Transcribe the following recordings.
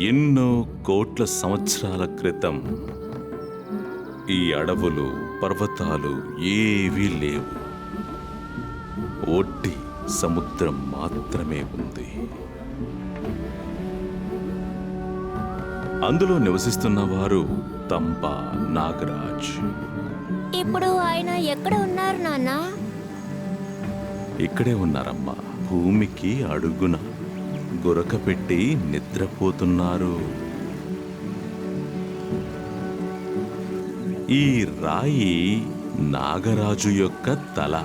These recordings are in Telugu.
ఎన్నో కోట్ల సంవత్సరాల క్రితం ఈ అడవులు, పర్వతాలు ఏవీ లేవు. ఒట్టి సముద్రం మాత్రమే ఉంది. అందులో నివసిస్తున్న వారు తంబా నాగరాజ్. ఇప్పుడు ఆయన ఎక్కడ ఉన్నారు నాన్న? ఇక్కడే ఉన్నారమ్మా. భూమికి అడుగున గురక పెట్టి నిద్రపోతున్నారు. ఈ రాయి నాగరాజు యొక్క తల.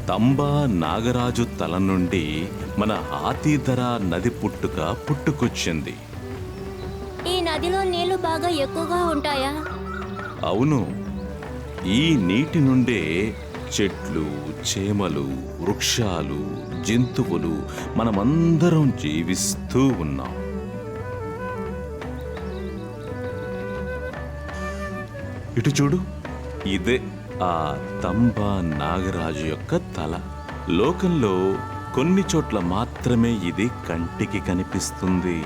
తంబా నాగరాజు తల నుండి మన హాతీధర నది పుట్టుకొచ్చింది. ఈ నదిలో నీళ్లు బాగా ఎక్కువగా ఉంటాయా? అవును, ఈ నీటి నుండే చెట్లు, చేమలు, వృక్షాలు, జంతువులు మనమందరం జీవిస్తూ ఉన్నాం. ఇటు చూడు, ఇదే ఆ తంబా నాగరాజు యొక్క తల. లోకంలో కొన్ని చోట్ల మాత్రమే ఇది కంటికి కనిపిస్తుంది.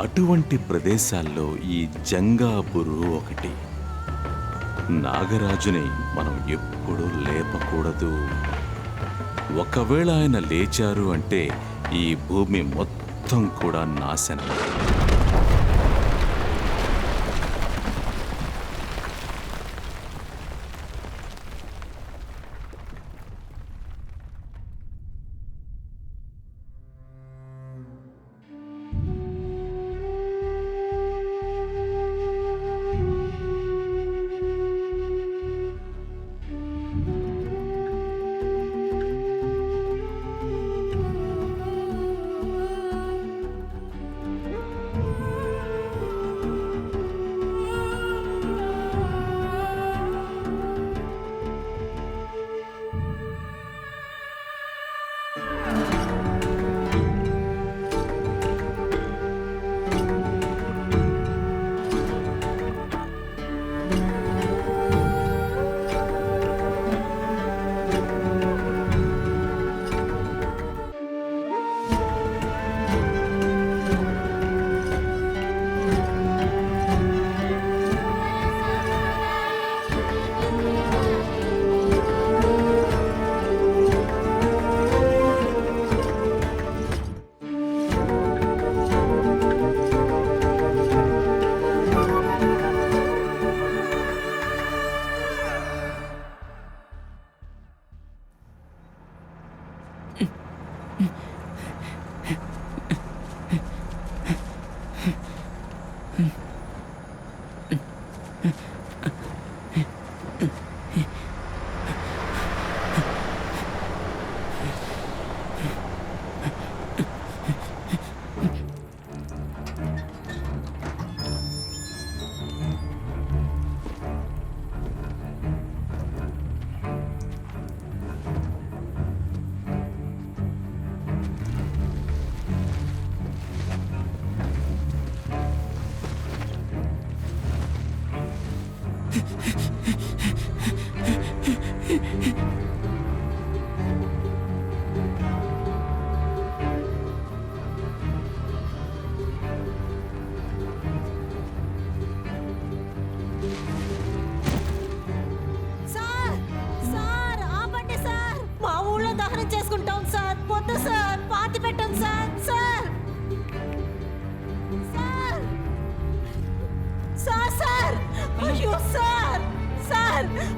అటువంటి ప్రదేశాల్లో ఈ జంగాబురు ఒకటి. నాగరాజుని మనం ఎప్పుడూ లేపకూడదు. ఒకవేళ ఆయన లేచారు అంటే ఈ భూమి మొత్తం కూడా నాశనం.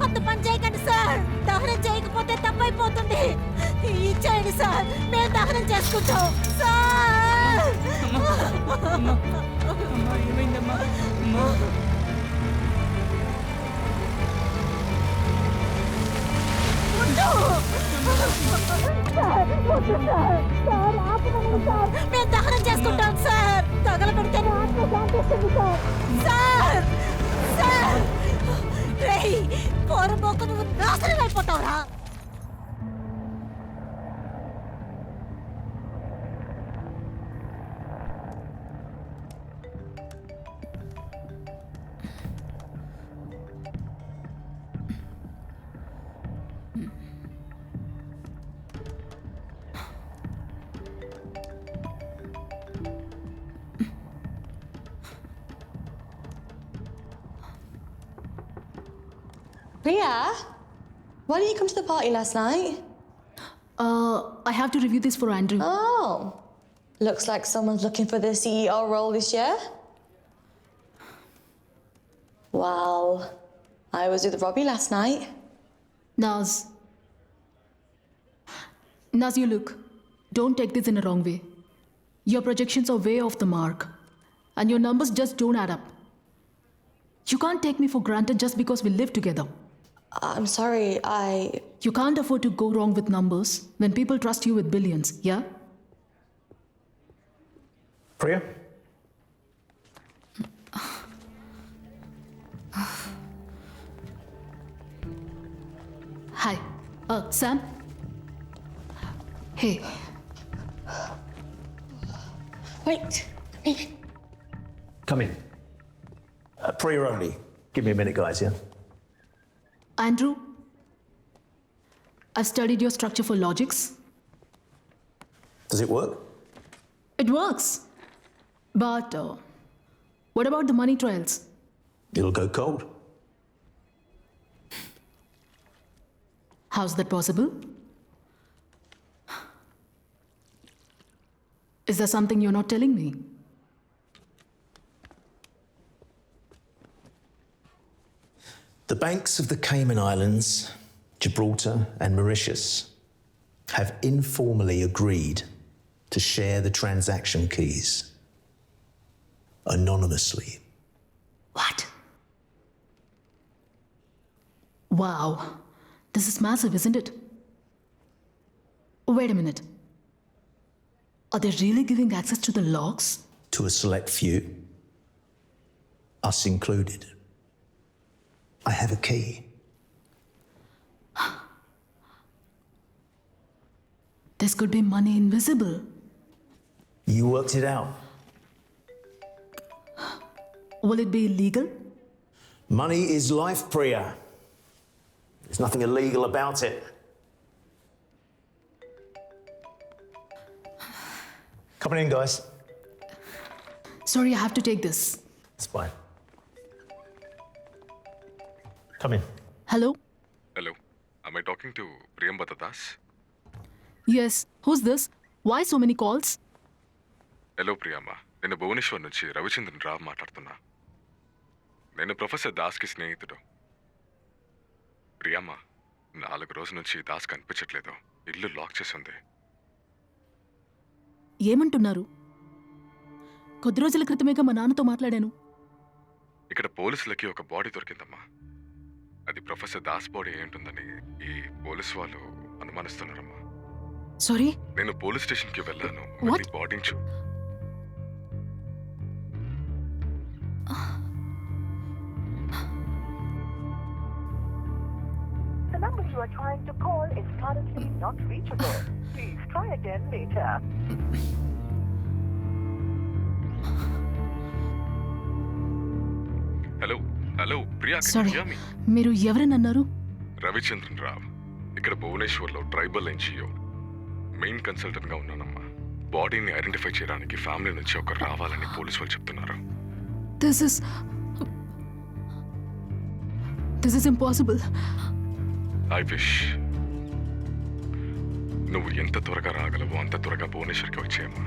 అంత పని చేయకండి సార్. దహనం చేయకపోతే తప్పైపోతుంది. ఇచ్చేయండి సార్, మేము దహనం చేసుకుంటాం సార్. మేము దహనం చేసుకుంటాం సార్. తగలబెడితే ఆత్మ శాంతిస్తుంది సార్. సార్ సార్, రేయ్ పోరు, 6 మొక్క, నువ్వు నాశనం అయిపోతావురా. Priya, why didn't you come to the party last night? I have to review this for Andrew. Oh, looks like someone's looking for the CEO role this year. Well, I was with Robbie last night. Naz, you look. Don't take this in a wrong way. Your projections are way off the mark, and your numbers just don't add up. You can't take me for granted just because we live together. I'm sorry, You can't afford to go wrong with numbers when people trust you with billions, yeah? Priya? Hi. Sam? Hey, Wait. Come in. Priya only. Give me a minute, guys, yeah? Andrew, I've studied your structure for logics. Does it work? It works. But what about the money trials? It'll go cold. How's that possible? Is there something you're not telling me? The banks of the Cayman Islands, Gibraltar, and Mauritius have informally agreed to share the transaction keys anonymously. What? Wow. This is massive, isn't it? Wait a minute. Are they really giving access to the logs? To a select few, us included. I have a key. This could be money invisible. You worked it out. Will it be illegal? Money is life, Priya. There's nothing illegal about it. Coming in, guys. Sorry, I have to take this. It's fine. Come in. Hello? Hello, am I talking to Priyambata Das? Yes. Who's this? Why so many calls? Hello Priyamma, నేను భువనేశ్వర్ నుంచి రవిచంద్రన్ రావు మాట్లాడుతున్నా. నేను ప్రొఫెసర్ దాస్కి స్నేహితుడు. ప్రియమ్మ, 4 రోజుల నుంచి దాస్ కనిపించట్లేదు. ఇల్లు లాక్ చేసి ఉంది. ఏమంటున్నారు? కొద్ది రోజుల క్రితమేగా మా నాన్నతో మాట్లాడాను. ఇక్కడ పోలీసులకి ఒక బాడీ దొరికిందమ్మా. అది ప్రొఫెసర్ దాస్ బాడీ అయి ఉంటుందని ఈ పోలీసు వాళ్ళు అనుమానిస్తున్నారమ్మా. సారీ? నేను పోలీస్ స్టేషన్కి వెళ్ళాను. What? ఈ బాడీని The number you are trying to call is currently not reachable. Please try again later. Hello hello Priya, sorry. మీరు ఎవరని అన్నారు? రవిచంద్రన్ రావ్. ఇక్కడ భువనేశ్వర్లో ట్రైబల్ ఎన్జిఓ మెయిన్ కన్సల్టెంట్ గా ఉన్నానమ్మా. బాడీని ఐడెంటిఫై చేయడానికి ఫ్యామిలీ నుంచి ఒకరు రావాలని పోలీసు వాళ్ళు చెప్తున్నారు. This is impossible. I wish నువ్వు ఎంత త్వరగా రాగలవో అంత త్వరగా భువనేశ్వర్కి వచ్చేయమ్మా.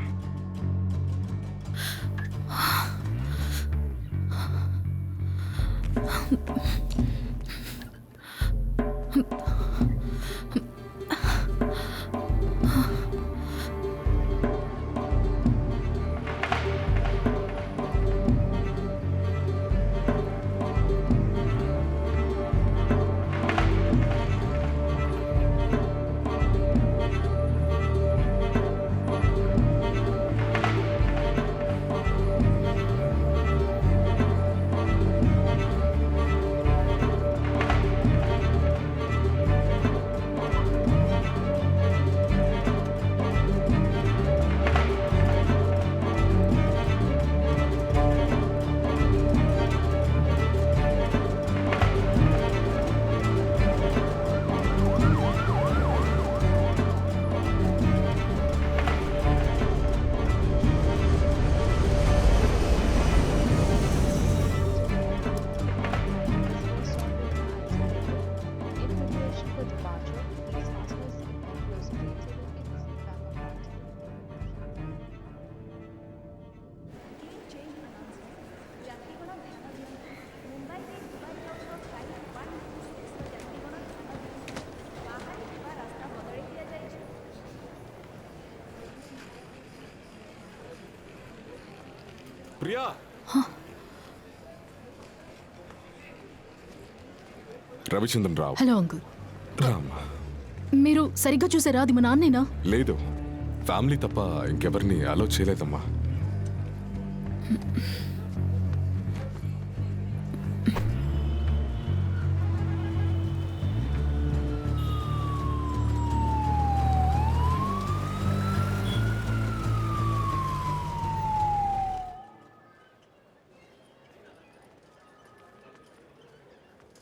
ప్రియా రవిచంద్రన్ రావు. Hello uncle. రామ్మా. మీరు సరిగ్గా చూసారా? అది మా నాన్నేనా? లేదు, ఫ్యామిలీ తప్ప ఇంకెవరిని అలో చేయలేదమ్మా.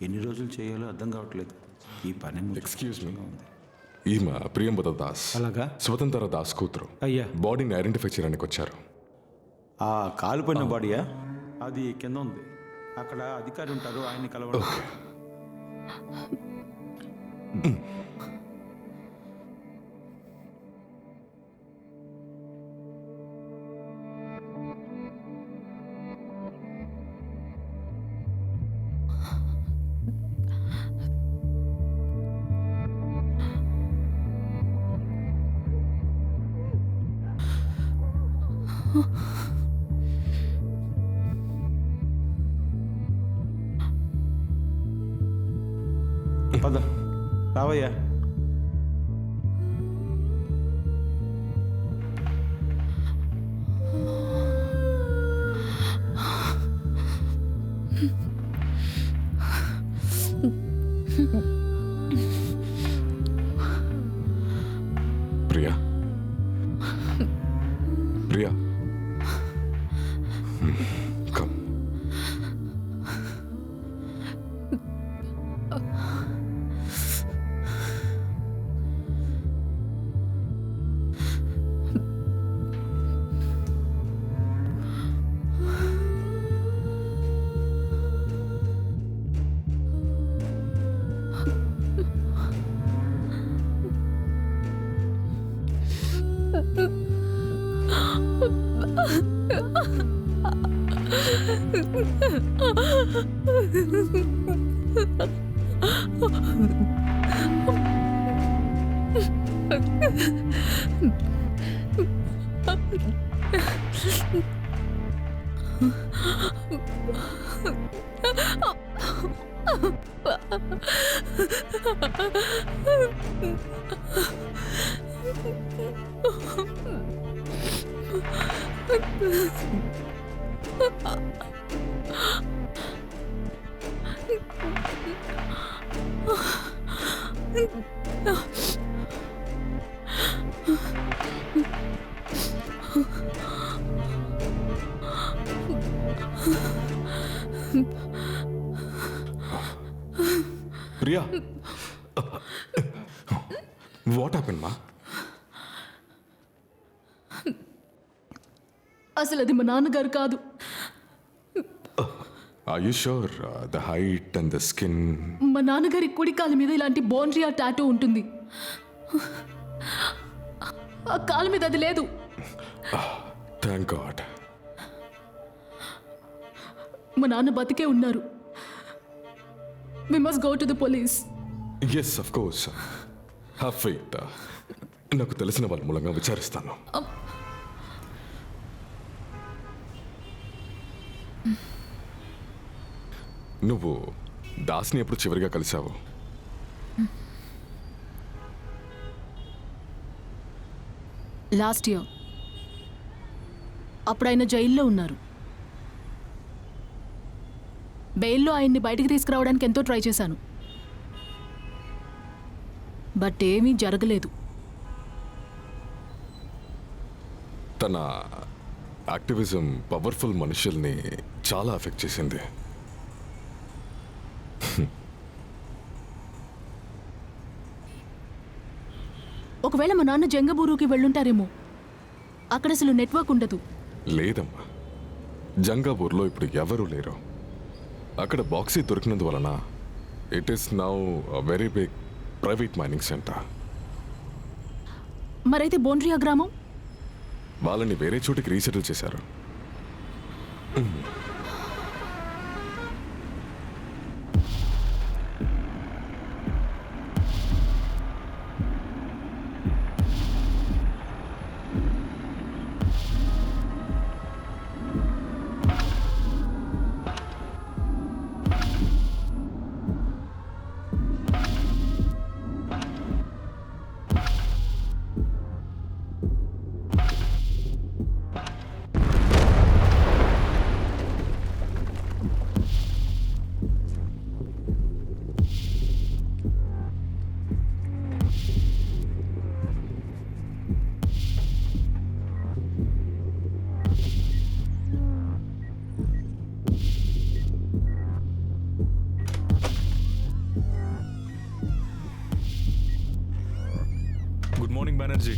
ఎన్ని రోజులు చేయాలో అర్థం కావట్లేదు. ఈ పని ఎక్స్క్యూజ్ మీ, ఈమె ప్రియంబద దాస్, అలాగా? స్వతంత్ర దాస్ కూతురు. అయ్యా. బాడీని ఐడెంటిఫై చేయడానికి వచ్చారు. ఆ కాలుపడిన బాడీయా? అది కింద ఉంది. అక్కడ అధికారి ఉంటారు, ఆయన్ని కలవండి. ఓకే. పద రావయ్యా. Priya, Priya, come. Priya, what happen మా? అసలు అది మా నాన్నగారు కాదు. Are you sure? The height and the skin. మా నాన్నగారి కుడి కాలు మీద ఇలాంటి బోన్రియా టాటూ ఉంటుంది. ఆ కాలు మీద అది లేదు. Thank God. మా నాన్న బతికే ఉన్నారు. We must go to the police. Yes, of course. Have faith. నాకు తెలిసిన వాళ్ళ మూలంగా విచారిస్తాను. నువ్వు దాస్ని ఎప్పుడు చివరిగా కలిసావు? Last year. అప్పుడు ఆయన జైల్లో ఉన్నారు. బెయిల్లో ఆయన్ని బయటికి తీసుకురావడానికి ఎంతో ట్రై చేశాను, బట్ ఏమీ జరగలేదు. తన యాక్టివిజం పవర్ఫుల్ మనుషుల్ని చాలా ఎఫెక్ట్ చేసింది. ఒకవేళ మా నాన్న జంగబూరుకి వెళ్ళుంటారేమో. అక్కడ అసలు నెట్వర్క్ ఉండదు. లేదమ్మా, జంగాపూర్లో ఇప్పుడు ఎవరూ లేరు. అక్కడ బాక్సీ దొరికినందువలన it is now very big private mining centre. మరైతే బోన్రియా గ్రామం? వాళ్ళని వేరే చోటికి రీసెటిల్ చేశారు. energy.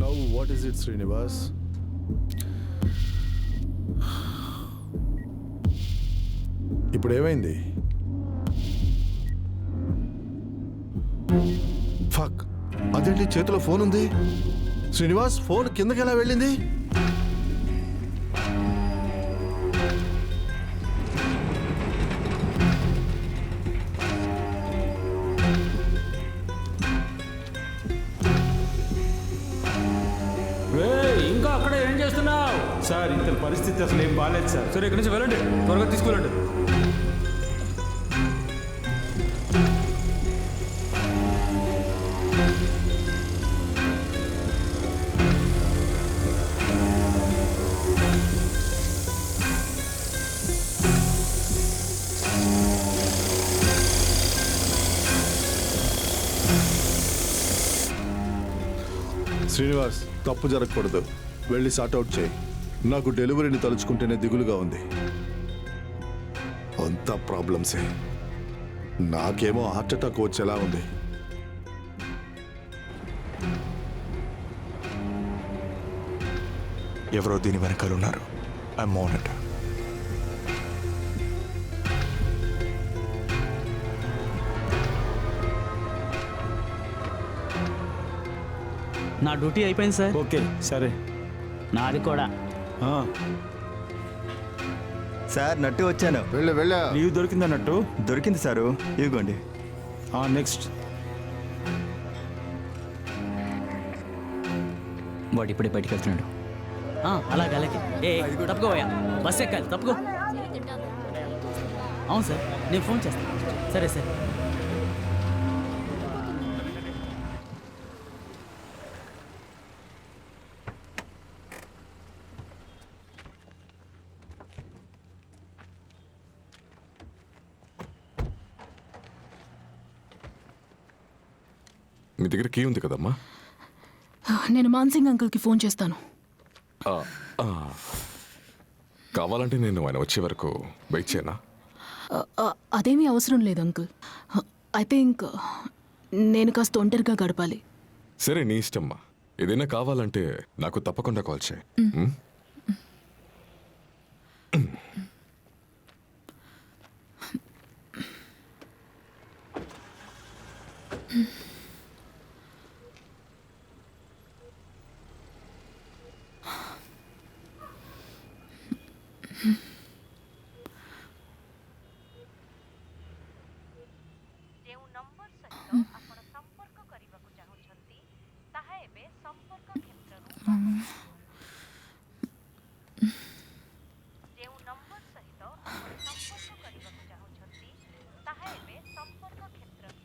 Now what is it, Srinivas? ఇప్పుడు ఏమైంది? ఫక్, అదేంటి చేతిలో ఫోన్ ఉంది? శ్రీనివాస్, ఫోన్ కిందకి ఎలా వెళ్ళింది? ఇంకా అక్కడ ఏం చేస్తున్నావు సార్? ఇతని పరిస్థితి అసలు ఏం బాగాలేదు సార్. సరే ఇక్కడి నుంచి వెళ్ళండి, త్వరగా తీసుకెళ్ళండి. శ్రీనివాస్, తప్పు జరగకూడదు. వెళ్ళి సార్ట్అవుట్ చేయి. నాకు డెలివరీని తలుచుకుంటేనే దిగులుగా ఉంది. అంతా ప్రాబ్లమ్సే. నాకేమో హార్ట్ అటాక్ వచ్చేలా ఉంది. ఎవరో దీని వెనకాల ఉన్నారు. I'm on it. నా డ్యూటీ అయిపోయింది సార్. ఓకే సరే. నాది కూడా. సార్ నట్టు వచ్చాను. వెళ్ళా లీవ్ దొరికిందన్నట్టు. దొరికింది సారు, ఇదిగోండి. నెక్స్ట్. వాడు ఇప్పుడే బయటికి వెళ్తున్నాడు. అలాగే అలాగే. తప్పుకోవయ్యా, బస్ ఎక్కాలి, తప్పుకో. అవును సార్, నేను ఫోన్ చేస్తాను. సరే సార్. మీ దగ్గర కీ ఉంది కదమ్మా? నేను మాన్సింగ్ అంకుల్కి ఫోన్ చేస్తాను. కావాలంటే నేను ఆయన వచ్చే వరకు వెయిట్ చేయనా? అదేమీ అవసరం లేదు అంకుల్. ఐ థింక్ నేను కాస్త ఒంటరిగా గడపాలి. సరే, నీ ఇష్టమ్మా. ఏదైనా కావాలంటే నాకు తప్పకుండా కాల్ చేయి. ଯେଉଁ ନମ୍ବର ସହିତ ଆପଣ ସମ୍ପର୍କ କରିବାକୁ ଚାହୁଁଛନ୍ତି ତାହା ଏବେ ସମ୍ପର୍କ କ୍ଷେତ୍ରରୁ ଯେଉଁ ନମ୍ବର ସହିତ ଆପଣ ସମ୍ପର୍କ କରିବାକୁ ଚାହୁଁଛନ୍ତି ତାହା ଏବେ ସମ୍ପର୍କ କ୍ଷେତ୍ରରୁ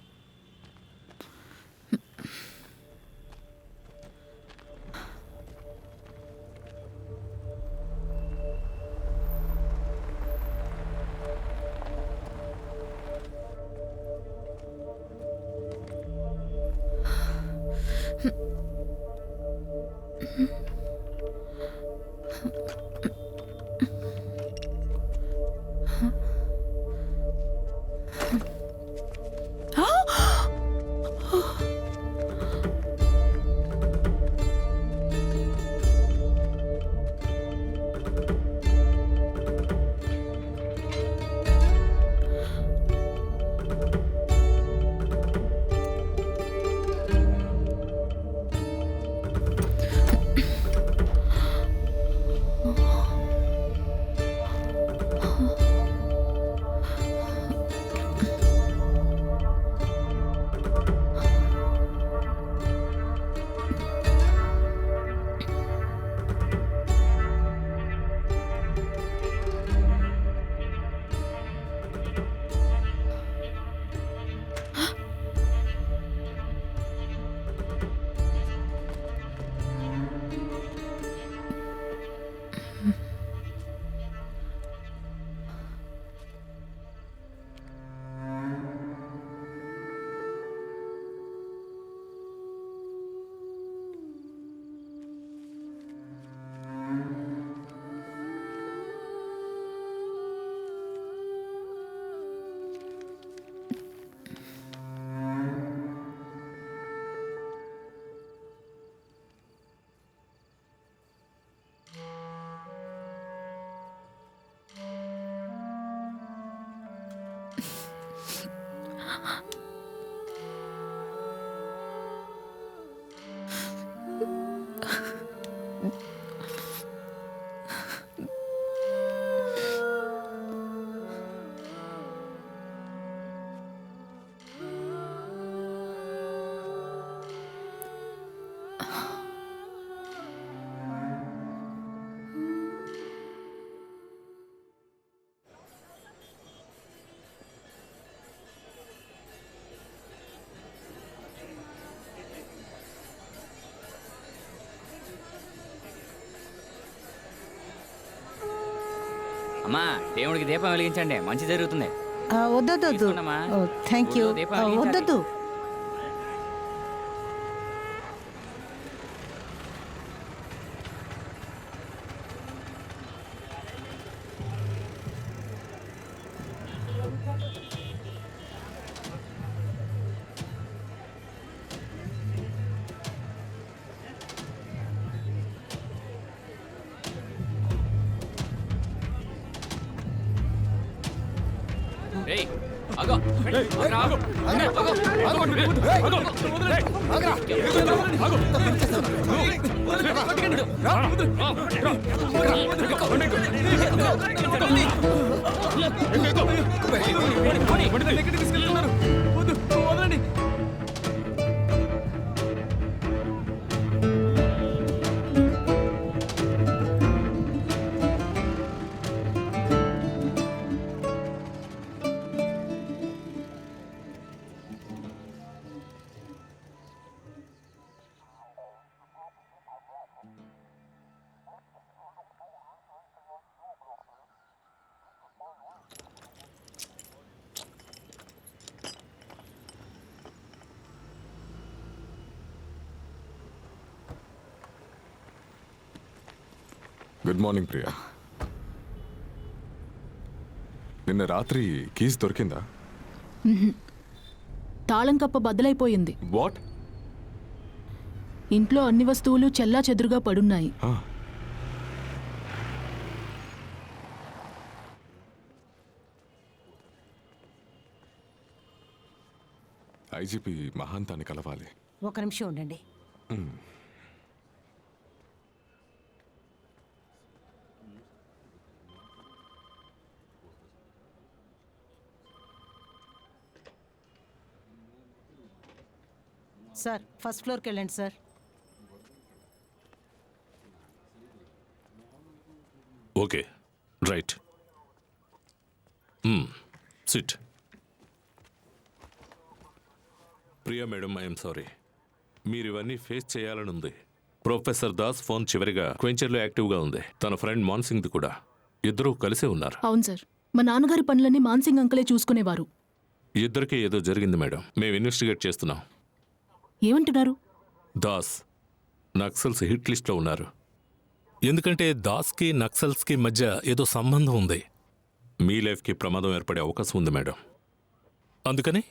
అమ్మా దేవుడికి దీపం వెలిగించండి, మంచి జరుగుతుంది. వద్దొద్దు, తీసుకోండమ్మా. Thank you. ఊళ్ళో దీపం వెలిగించాలి. వద్దొద్దు. ఏయ్, ఆగు. ఆగురా, ఆగు. ఆగు. Good morning Priya. నిన్న రాత్రి కీస్ దొరికిందా? తాళం కప్ప బద్దలైపోయింది. వాట్? ఇంట్లో అన్ని వస్తువులు చెల్లా చెదురుగా పడున్నాయి. ఐజీపీ మహాంతాన్ని కలవాలి. ఒక నిమిషం ఉండండి. సార్, ఫస్ట్ ఫ్లోర్కి వెళ్ళండి sir. Okay, right. SIT. Priya madam, I'm sorry. మీరు ఇవన్నీ ఫేస్ చేయాలని ఉంది. ప్రొఫెసర్ దాస్ ఫోన్ చివరిగా క్వెంచర్లో యాక్టివ్గా ఉంది. తన ఫ్రెండ్ మాన్సింగ్ది కూడా. ఇద్దరూ కలిసే ఉన్నారు. అవును సార్, మా నాన్నగారి పనులన్నీ మాన్సింగ్ అంకలే చూసుకునేవారు. ఇద్దరికీ ఏదో జరిగింది మేడం. మేము ఇన్వెస్టిగేట్ చేస్తున్నాం. ఏమంటున్నారు? దాస్ నక్సల్స్ హిట్ లిస్ట్లో ఉన్నారు. ఎందుకంటే దాస్కి నక్సల్స్కి మధ్య ఏదో సంబంధం ఉంది. మీ లైఫ్కి ప్రమాదం ఏర్పడే అవకాశం ఉంది మేడం. అందుకని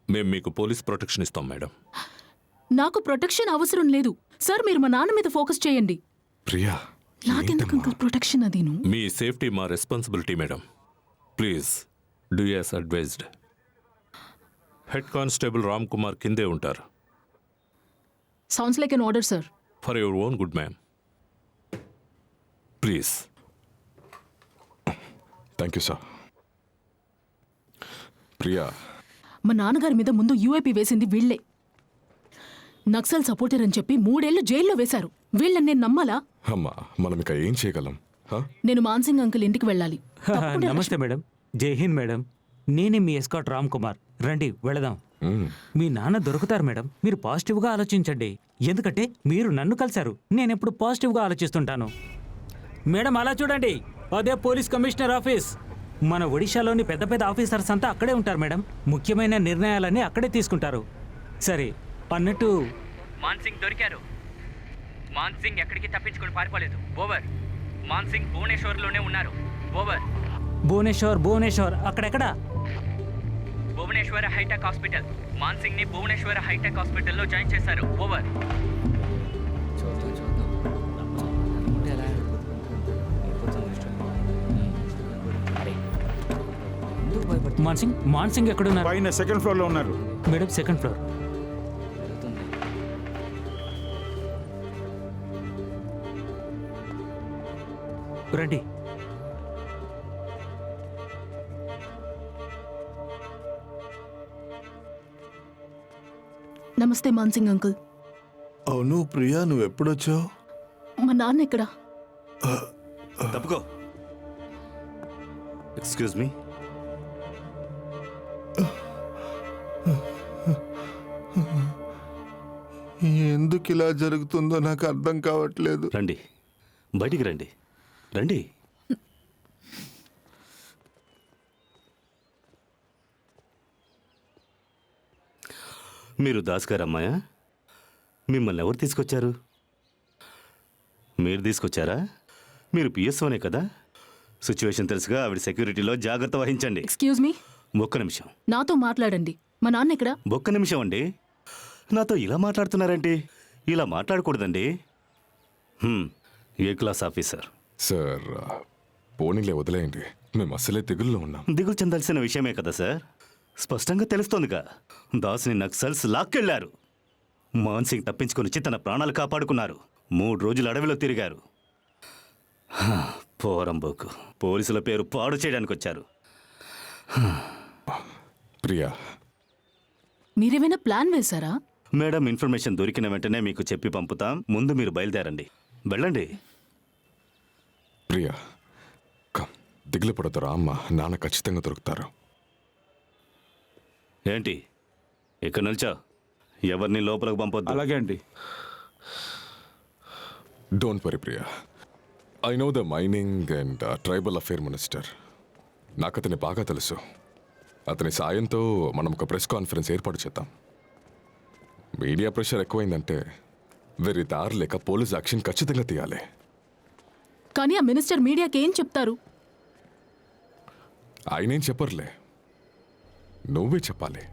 మేము మీకు పోలీస్ ప్రొటెక్షన్ ఇస్తాం మేడం. నాకు ప్రొటెక్షన్ అవసరం లేదు సార్. మీరు మా నాన్న మీద ఫోకస్ చేయండి. ప్రియా, నాకెందుకు అంకుల్ ప్రొటెక్షన్? అదీను మీ సేఫ్టీ మా responsibility madam. Please do as advised. Head constable Ram Kumar కిందే ఉంటారు. Sounds like an order sir. For your own good ma'am, please. Thank you sir. Priya, మా నాన్నగారి మీద ముందు యూఐపీ వేసింది వీళ్లే. నక్సల్ సపోర్టర్ అని చెప్పి 3 ఏళ్లు జైల్లో వేశారు. వీళ్ళని నేను నమ్మాలా? అమ్మా, మనం ఇక ఏం చేయగలం? నేను మాన్సింగ్ అంకుల్ ఇంటికి వెళ్ళాలి. నమస్తే మేడం. జై హింద్ మేడం. నేనే మీ ఎస్కాట్ రామ్ కుమార్. రండి వెళదాం. మీ నాన్న దొరుకుతారు మేడం. మీరు పాజిటివ్గా ఆలోచించండి. ఎందుకంటే మీరు నన్ను కలిశారు. నేను ఎప్పుడు పాజిటివ్గా ఆలోచిస్తుంటాను. మేడం అలా చూడండి, అదే పోలీస్ కమిషనర్ ఆఫీస్. మన ఒడిశాలోని పెద్ద పెద్ద ఆఫీసర్స్ అంతా అక్కడే ఉంటారు మేడం. ముఖ్యమైన నిర్ణయాలన్నీ అక్కడే తీసుకుంటారు. సరే, అన్నట్టు మాన్సింగ్ దొరికారు. మాన్సింగ్ ఎక్కడికి తప్పించుకొని పారిపోలేదు. ఓవర్. మాన్సింగ్ భువనేశ్వర్లోనే ఉన్నారు. ఓవర్. భువనేశ్వర్ అక్కడెక్కడ? Bhuvneshwar hitech hospital. మాన్సింగ్ ని భువనేశ్వర హైటెక్ హాస్పిటల్లో జాయిన్ చేశారు. ఓవర్. ఎందుకు భయపడుతున్నారు? మాన్సింగ్ ఎక్కడున్నారు? పైన సెకండ్ ఫ్లోర్లో ఉన్నారు. Madam second floor. రండి. నమస్తే మాన్సింగ్ అంకుల్. అవును ప్రియా, నువ్వు ఎప్పుడొచ్చావు? మా నాన్న ఎక్కడ? తప్పుకో. Excuse me. ఎందుకు ఇలా జరుగుతుందో నాకు అర్థం కావట్లేదు. రండి, బయటికి రండి. రండి. మీరు దాస్ గారు అమ్మాయా? మిమ్మల్ని ఎవరు తీసుకొచ్చారు? మీరు తీసుకొచ్చారా? మీరు పిఎస్ఓనే కదా? సిచ్యువేషన్ తెలుసుగా. ఆవిడ సెక్యూరిటీలో జాగ్రత్త వహించండి. Excuse me. ఒక్క నిమిషం. నాతో మాట్లాడండి. మా నాన్న ఎక్కడ? ఒక్క నిమిషం అండి. నాతో ఇలా మాట్లాడుతున్నారండి? ఇలా మాట్లాడకూడదండి. ఏ క్లాస్ ఆఫీసర్? సార్ పోనీలే, వదిలేయండి. మేము అసలే దిగుల్లో ఉన్నాం. దిగులు చెందాల్సిన విషయమే కదా సార్. స్పష్టంగా తెలుస్తోందిగా. దాస్ని నక్సల్స్ లాక్కెళ్లారు. మాన్సింగ్ తప్పించుకొని వచ్చి తన ప్రాణాలు కాపాడుకున్నారు. 3 రోజులు అడవిలో తిరిగారు. పోరంబోకు పోలీసుల పేరు పాడు చేయడానికి వచ్చారు. ప్రియా, మీరేమైనా ప్లాన్ వేశారా? మేడం, ఇన్ఫర్మేషన్ దొరికిన వెంటనే మీకు చెప్పి పంపుతాం. ముందు మీరు బయలుదేరండి. వెళ్ళండి. ప్రియా కమ్, దిగులు పడతారా అమ్మ. నాన్న ఖచ్చితంగా దొరుకుతారు. ఏంటి ఇక్కడ నిల్చో. ఎవరిని లోపలికి పంపొద్దు. అలాగే అండి. Don't worry Priya. I know the mining and tribal affair minister. నాకు అతని బాగా తెలుసు. అతని సాయంతో మనం ఒక ప్రెస్ కాన్ఫరెన్స్ ఏర్పాటు చేద్దాం. మీడియా ప్రెషర్ ఎక్కువైందంటే వేరే దారి లేక పోలీస్ యాక్షన్ ఖచ్చితంగా తీయాలి. కానీ ఆ మినిస్టర్ మీడియాకి ఏం చెప్తారు? ఆయనేం చెప్పర్లే, నువ్వే చెప్పాలి.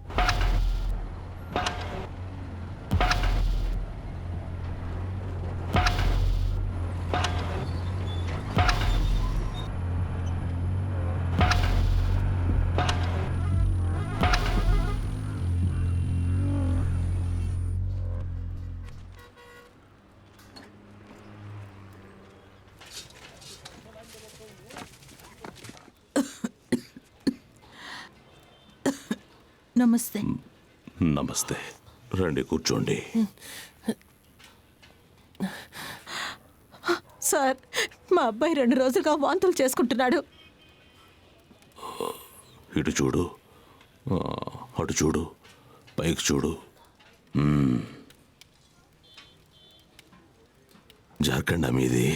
నమస్తే. నమస్తే. రండి, కూర్చోండి. సార్, మా అబ్బాయి 2 రోజులుగా వాంతులు చేసుకుంటున్నాడు. ఇటు చూడు, అటు చూడు, పైకి చూడు. జార్ఖండ్ మీది.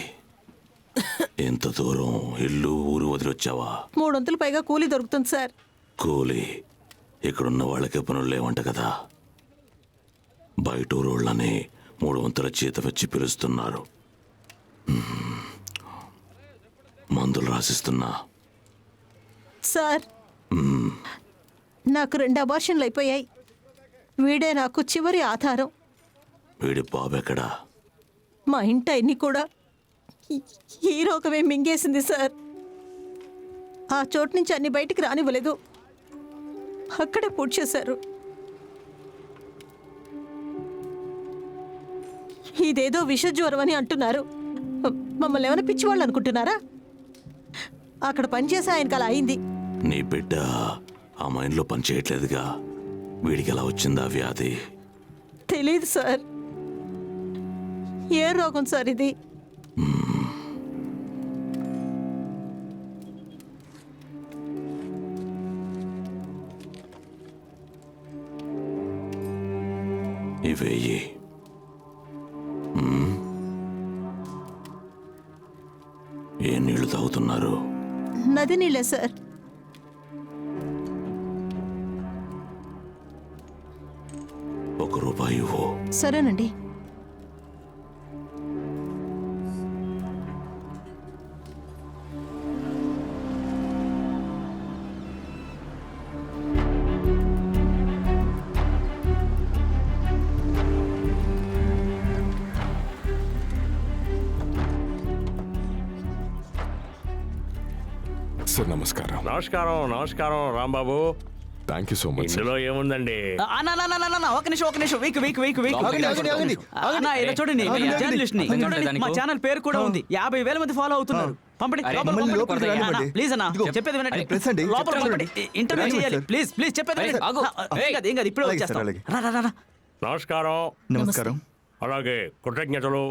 ఎంత దూరం ఇల్లు ఊరు వదిలొచ్చావా? 300 పైగా కూలీ దొరుకుతుంది సార్. కూలీ? ఇక్కడున్న వాళ్ళకే పనులు లేవంట కదా. బయటూరోళ్ళని 300 జీతం వచ్చి పిలుస్తున్నారు. మందులు రాసిస్తున్నా. సార్, నాకు 2 అబార్షన్లు అయిపోయాయి. వీడే నాకు చివరి ఆధారం. వీడి బాబెక్కడా? మా ఇంటైన్ని కూడా ఈ రోగమే మింగేసింది సార్. ఆ చోటు నుంచి అన్ని బయటికి రానివ్వలేదు. అక్కడే పూడ్చేశారు. చేశారు. ఇదేదో విషజ్వరం అని అంటున్నారు. మమ్మల్ని ఏమైనా పిచ్చివాళ్ళు అనుకుంటున్నారా? అక్కడ పనిచేసి ఆయనకి అలా అయింది. నీ బిడ్డ ఆ మైండ్లో పని చేయట్లేదుగా. వీడికి ఎలా వచ్చిందా వ్యాధి? తెలీదు సార్. ఏ రోగం సార్ ఇది? ఇవేయి. ఏ నీళ్లు తాగుతున్నారు? నది నీళ్ళే సార్. ₹1 ఇవ్వు. సరేనండి. సార్ నమస్కారం. నమస్కారం నమస్కారం Rambabu. Thank you so much. ఇందులో ఏముందండి? ఒక నిమిషం ఇలా చూడండి, జర్నలిస్ట్ ని చూడండి, మా ఛానల్ పేరు కూడా ఉంది, 50,000 మంది ఫాలో అవుతున్నారు. పంపండి ప్లీజ్ అన్న, చెప్పేది వినండి. లోపల పంపండి, ఇంటర్వ్యూ చేయాలి. ప్లీజ్ ప్లీజ్ చెప్పేది వినండి. ఏం కాదు, ఇప్పుడే వచ్చేస్తాం. రా. నమస్కారం. అలాగే కృతజ్ఞతలు.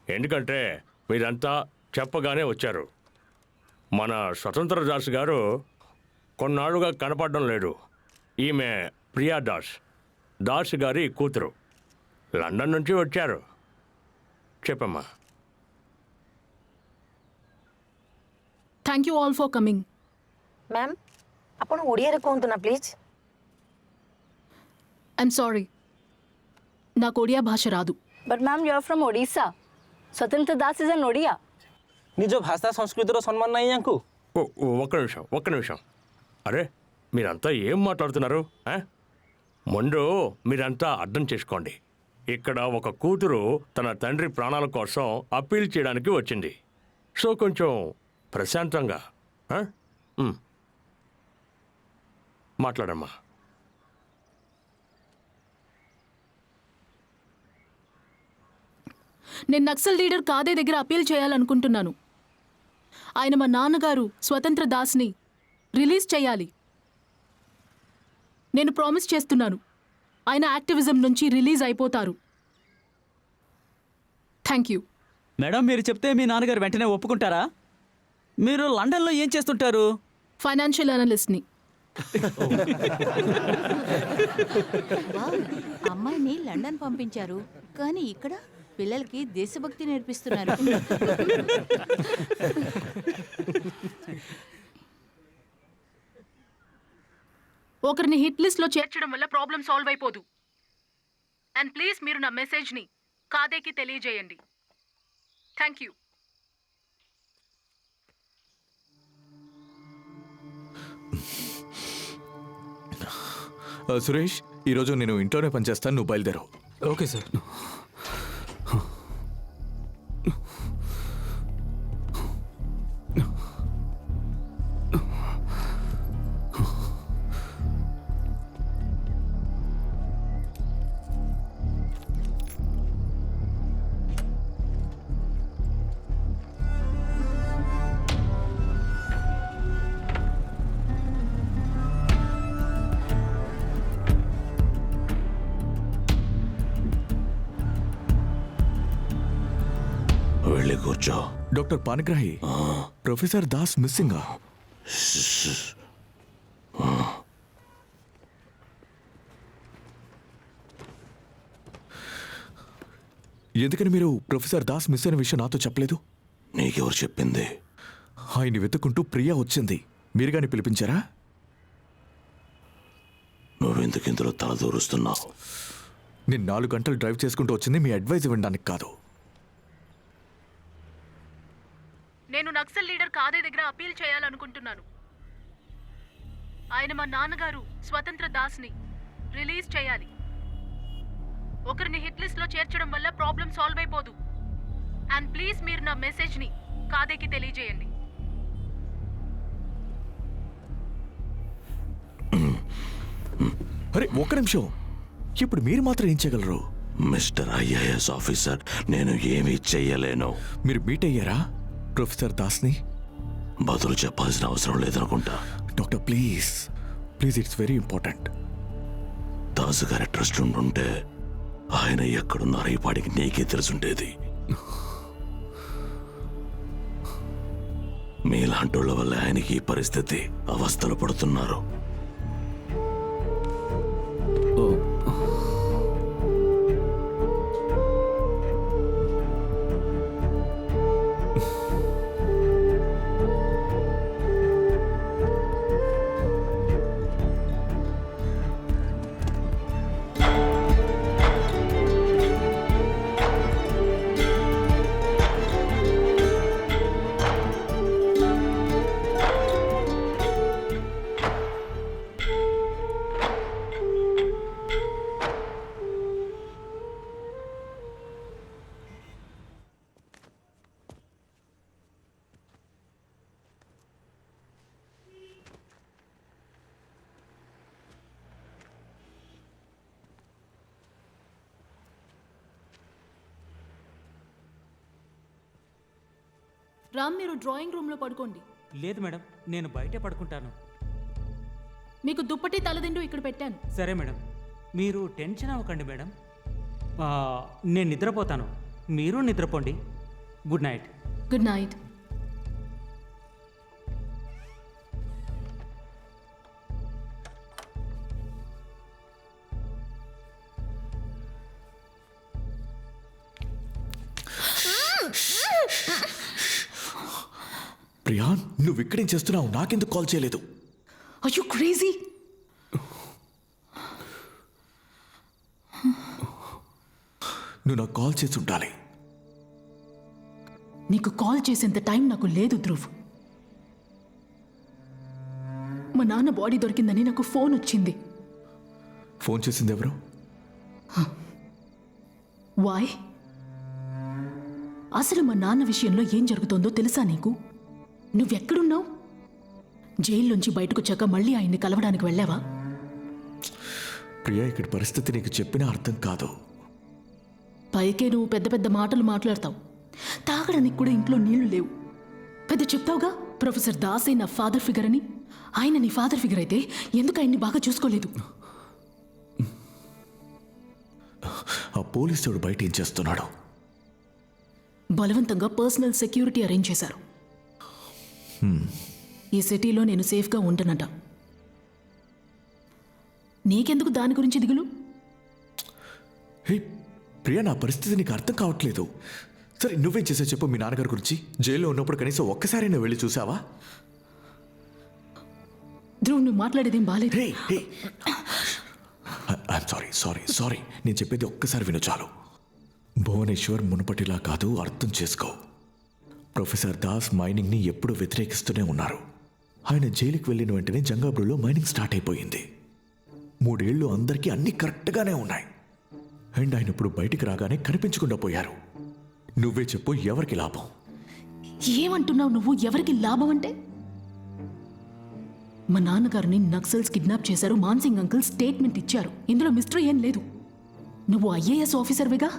ఎందుకంటే మీరంతా చెప్పగానే వచ్చారు. మన స్వతంత్ర దాస్ గారు కొన్నాళ్ళుగా కనపడడం లేదు. ఈమె ప్రియా దాస్, దాస్ గారి కూతురు. లండన్ నుంచి వచ్చారు. చెప్పమ్మా. Thank you all for coming. Ma'am ଆପଣ ଓଡ଼ିଆରେ କୁହନ୍ତୁ ନା ପ୍ଲିଜ୍. I'm sorry. నాకు ఒడియా భాష రాదు. But ma'am you are from Odisha. Swatantra Das is an Odia. నిజ భాషా సంస్కృతిలో సన్మానం ନାହିଁ యాంకు. ఒక్క నిమిషం. అరే మీరంతా ఏం మాట్లాడుతున్నారు? ముందు మీరంతా అర్థం చేసుకోండి. ఇక్కడ ఒక కూతురు తన తండ్రి ప్రాణాల కోసం అప్పీల్ చేయడానికి వచ్చింది. సో కొంచెం ప్రశాంతంగా మాట్లాడమ్మా. నేను నక్సల్ లీడర్ కాదే దగ్గర అప్పీల్ చేయాలనుకుంటున్నాను. ఆయన మా నాన్నగారు స్వతంత్ర దాస్ని రిలీజ్ చేయాలి. నేను ప్రామిస్ చేస్తున్నాను, ఆయన యాక్టివిజం నుంచి రిలీజ్ అయిపోతారు. Thank you. మేడం, మీరు చెప్తే మీ నాన్నగారు వెంటనే ఒప్పుకుంటారా? మీరు లండన్లో ఏం చేస్తుంటారు? ఫైనాన్షియల్ అనలిస్ట్ని. అమ్మాయిని లండన్ పంపించారు, కానీ ఇక్కడ పిల్లలకి దేశభక్తి నేర్పిస్తున్నారు. ఒకరిని హిట్ లిస్ట్లో చేర్చడం వల్ల ప్రాబ్లం సాల్వ్ అయిపోదు. అండ్ ప్లీజ్ మీరు నా మెసేజ్ని కాదేకి తెలియజేయండి. Thank you. సురేష్, ఈరోజు నేను ఇంట్లోనే పనిచేస్తాను, నువ్వు బయలుదేరు. Okay sir. వెళ్ళి కూర్చో. Doctor Panigrahi, professor Das missing. ఎందుకని మీరు ప్రొఫెసర్ దాస్ మిస్ అయిన విషయం నాతో చెప్పలేదు? నీకెవరు చెప్పింది? ఆయన్ని వెతుక్కుంటూ ప్రియా వచ్చింది. మీరు గాని పిలిపించారా? నువ్వెందుకు ఇందులో తలదూరుస్తున్నావు? నేను 4 గంటలు డ్రైవ్ చేసుకుంటూ వచ్చింది మీ అడ్వైజ్ ఇవ్వడానికి కాదు. నేను నక్సల్ లీడర్ కాదే దగ్గర అప్పీల్ చేయాలనుకుంటున్నాను. ఆయన మా నాన్నగారు స్వతంత్ర దాస్ని రిలీజ్ చేయాలి. ఒకరిని హిట్ లిస్ట్లో చేర్చడం వల్ల ప్రాబ్లం సాల్వ్ అయిపోదు. అండ్ ప్లీజ్ మీరు నా మెసేజ్ని కాదేకి తెలియజేయండి. అరే ఒక్క నిమిషం, ఇప్పుడు మీరు మాత్రం ఏం చేయగలరు? మిస్టర్ ఐఏఎస్ ఆఫీసర్, నేను ఏమీ చెయ్యలేను. మీరు మీట్ అయ్యారా ప్రొఫెసర్ దాస్ని? బదులు చెప్పాల్సిన అవసరం లేదనుకుంటా. Doctor please please, it's very important. Dasu గారి ట్రస్ట్ ఉండుంటే ఆయన ఎక్కడున్నారో ఈ పాడికి నీకే తెలుసుండేది. మీలాంటోళ్ళ వల్ల ఆయనకి ఈ పరిస్థితి, అవస్థలు పడుతున్నారు. రామ్, మీరు డ్రాయింగ్ రూమ్లో పడుకోండి. లేదు మేడం, నేను బయటే పడుకుంటాను. మీకు దుప్పటి తలదిండు ఇక్కడ పెట్టాను. సరే మేడం, మీరు టెన్షన్ అవ్వకండి మేడం. నేను నిద్రపోతాను, మీరు నిద్రపోండి. Good night. Good night. Priya, నువ్వు ఇక్కడేం చేస్తున్నావు? నాకెందుకు కాల్ చేయలేదు? Are you crazy? నువ్వు నాకు కాల్ చేసి ఉండాలి. నీకు కాల్ చేసేంత టైం నాకు లేదు ధ్రువ్. మా నాన్న బాడీ దొరికిందని నాకు ఫోన్ వచ్చింది. ఫోన్ చేసింది ఎవరు? వాయ్? అసలు మా నాన్న విషయంలో ఏం జరుగుతోందో తెలుసా నీకు? నువ్వెక్కడున్నావు? జైల్లోంచి బయటకు వచ్చాక మళ్ళీ ఆయన్ని కలవడానికి వెళ్ళావా? ప్రియా, ఇక్కడ పరిస్థితి నీకు చెప్పినా అర్థం కాదు. పైకే నువ్వు పెద్ద పెద్ద మాటలు మాట్లాడతావు. తాగడానికి కూడా ఇంట్లో నీళ్లు లేవు. పెద్ద చెప్తావుగా ప్రొఫెసర్ దాసే నా ఫాదర్ ఫిగర్ అని. ఆయన నీ ఫాదర్ ఫిగర్ అయితే ఎందుకు ఆయన్ని బాగా చూసుకోలేదు? ఆ పోలీసుడు బయట ఏం చేస్తున్నాడు? బలవంతంగా పర్సనల్ సెక్యూరిటీ అరేంజ్ చేశారు. ఈ సిటీలో నేను సేఫ్గా ఉండనంట. నీకెందుకు దాని గురించి దిగులు? హే ప్రియా, నా పరిస్థితి నీకు అర్థం కావట్లేదు. సరే, నువ్వేం చేసావు చెప్పు. మీ నాన్నగారి గురించి జైల్లో ఉన్నప్పుడు కనీసం ఒక్కసారైనా వెళ్ళి చూసావా? ధ్రువ్, నువ్వు మాట్లాడేదేం బాలేదు. సారీ, నేను చెప్పేది ఒక్కసారి విను చాలు. భువనేశ్వర్ మునుపటిలా కాదు, అర్థం చేసుకో. ప్రొఫెసర్ దాస్ మైనింగ్ని ఎప్పుడూ వ్యతిరేకిస్తూనే ఉన్నారు. ఆయన జైలుకి వెళ్ళిన వెంటనే జంగాబ్రూలో మైనింగ్ స్టార్ట్ అయిపోయింది. 3 ఏళ్ళు అందరికీ అన్నీ కరెక్ట్గానే ఉన్నాయి. అండ్ ఆయన ఇప్పుడు బయటికి రాగానే కనిపించకుండా పోయారు. నువ్వే చెప్పు, ఎవరికి లాభం? ఏమంటున్నావు నువ్వు? ఎవరికి లాభం అంటే? మా నాన్నగారిని నక్సల్స్ కిడ్నాప్ చేశారు. మాన్సింగ్ అంకుల్ స్టేట్మెంట్ ఇచ్చారు. ఇందులో మిస్టరీ ఏం లేదు. నువ్వు ఐఏఎస్ ఆఫీసర్వేగా.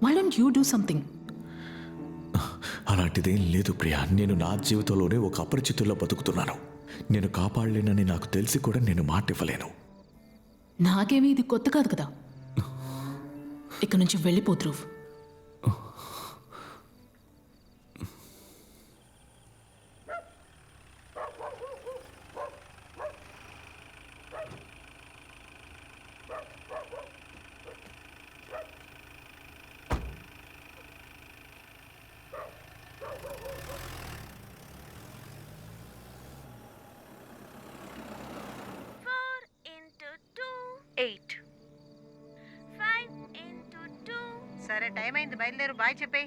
Why don't you do something? అలాంటిదేం లేదు ప్రియా. నేను నా జీవితంలోనే ఒక అపరిచితుల్లో బతుకుతున్నాను. నేను కాపాడలేనని నాకు తెలిసి కూడా నేను మాట ఇవ్వలేను. నాకేమీ ఇది కొత్త కాదు కదా. ఇక్కడి నుంచి వెళ్ళిపో ధ్రువ్. సరే, టైం అయింది, బయలుదేరు. బాయ్ చెప్పే.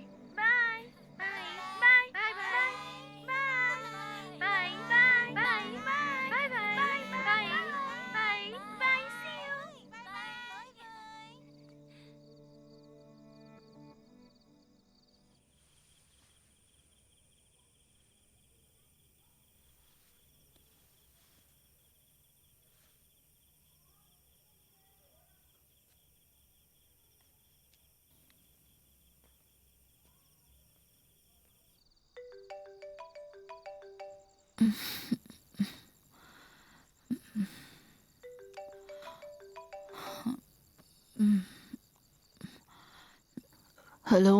హలో.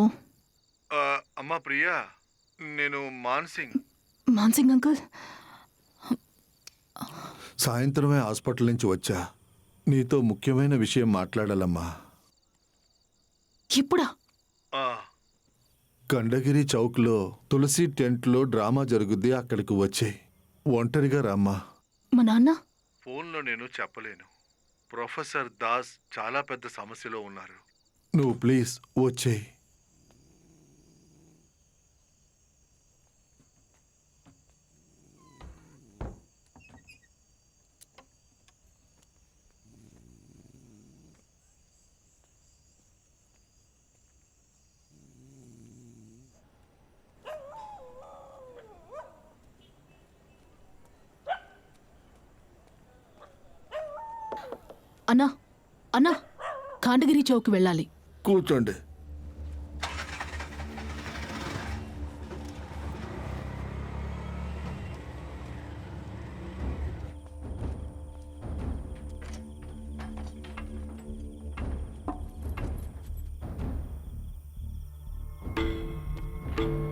అమ్మా ప్రియా, నేను మాన్సింగ్ అంకుల్. సాయంత్రమే హాస్పిటల్ నుంచి వచ్చా. నీతో ముఖ్యమైన విషయం మాట్లాడాలమ్మా. ఇప్పుడా? కండగిరి చౌక్లో తులసి టెంట్లో డ్రామా జరుగుద్ది, అక్కడికి వచ్చే. ఒంటరిగా రామ్మా. మా నాన్న? ఫోన్లో నేను చెప్పలేను. ప్రొఫెసర్ దాస్ చాలా పెద్ద సమస్యలో ఉన్నారు. నువ్వు ప్లీజ్ వచ్చేయ్. అన్నా, కాండగిరి చౌక్ వెళ్ళాలి. కూర్చోండి. you